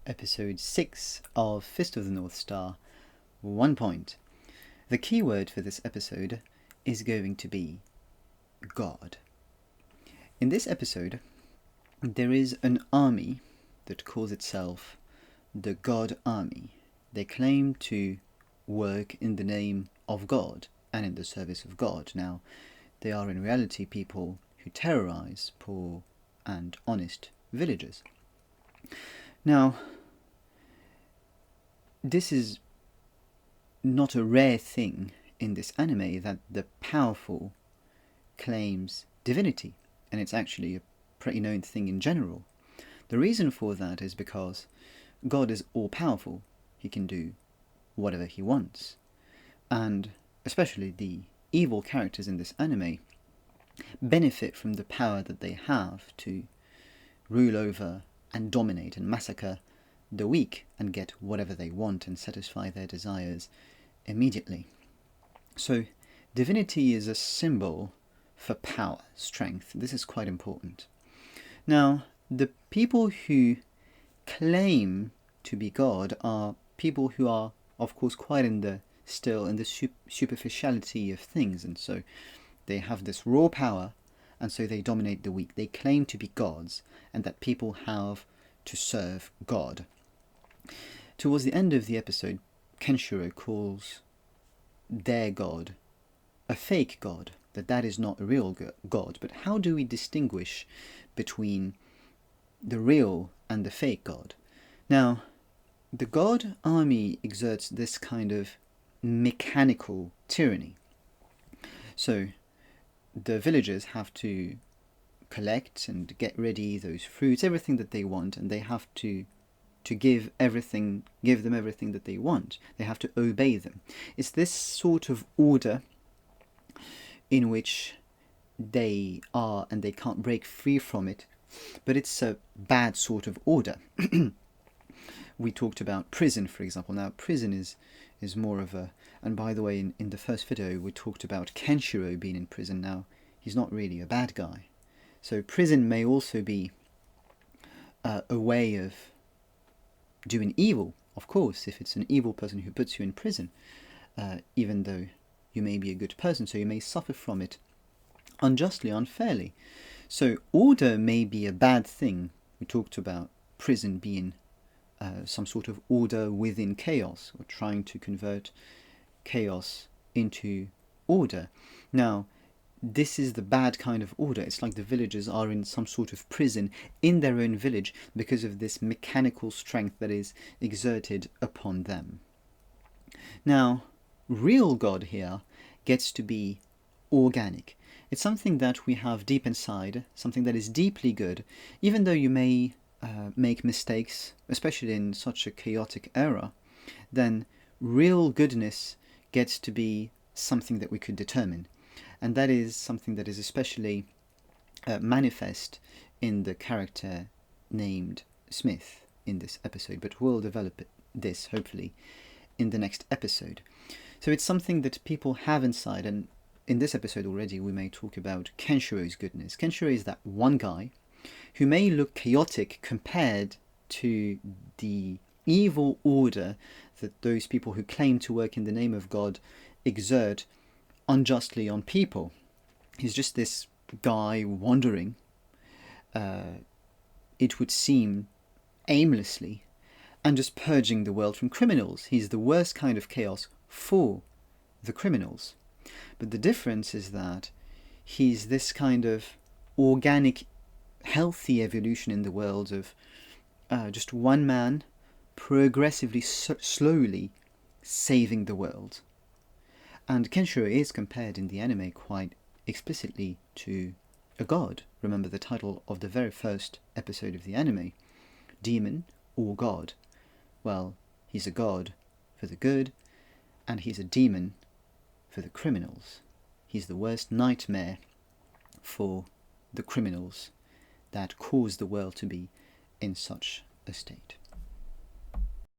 episode 6 of Fist of the North Star, 1 point. The keyword for this episode is going to be God. In this episode, there is an army that calls itself the God Army. They claim to work in the name of God and in the service of God. Now, they are in reality people who terrorize poor and honest villagers. Now, this is not a rare thing in this anime that the powerful claims divinity, and it's actually a pretty known thing in general. The reason for that is because God is all-powerful. He can do whatever he wants. And especially the evil characters in this anime benefit from the power that they have to rule over and dominate and massacre the weak and get whatever they want and satisfy their desires immediately. So divinity is a symbol for power, strength. This is quite important. Now, the people who claim to be God are people who are, of course, quite in the superficiality of things, and so they have this raw power, and so they dominate the weak. They claim to be gods, and that people have to serve God. Towards the end of the episode, Kenshiro calls their god a fake god, that is not a real god. But how do we distinguish between the real and the fake god? Now, the God Army exerts this kind of mechanical tyranny. So the villagers have to collect and get ready those fruits, everything that they want, and they have to give them everything that they want. They have to obey them. It's this sort of order in which they are, and they can't break free from it, but it's a bad sort of order. We talked about prison, for example. Now, prison is more of a... And by the way, in the first video, we talked about Kenshiro being in prison. Now, he's not really a bad guy. So prison may also be a way of doing evil, of course, if it's an evil person who puts you in prison, even though you may be a good person, so you may suffer from it unjustly, unfairly. So order may be a bad thing. We talked about prison being some sort of order within chaos, or trying to convert chaos into order. Now, this is the bad kind of order. It's like the villagers are in some sort of prison in their own village because of this mechanical strength that is exerted upon them. Now, real God here gets to be organic. It's something that we have deep inside, something that is deeply good, even though you may make mistakes, especially in such a chaotic era, then real goodness gets to be something that we could determine. And that is something that is especially manifest in the character named Smith in this episode, but we'll develop this, hopefully, in the next episode. So it's something that people have inside, and in this episode already we may talk about Kenshiro's goodness. Kenshiro is that one guy who may look chaotic compared to the evil order that those people who claim to work in the name of God exert unjustly on people. He's just this guy wandering, it would seem, aimlessly, and just purging the world from criminals. He's the worst kind of chaos for the criminals. But the difference is that he's this kind of organic, healthy evolution in the world of just one man progressively, slowly saving the world. And Kenshiro is compared in the anime quite explicitly to a god. Remember the title of the very first episode of the anime, Demon or God. Well, he's a god for the good, and he's a demon for the criminals. He's the worst nightmare for the criminals that cause the world to be in such a state.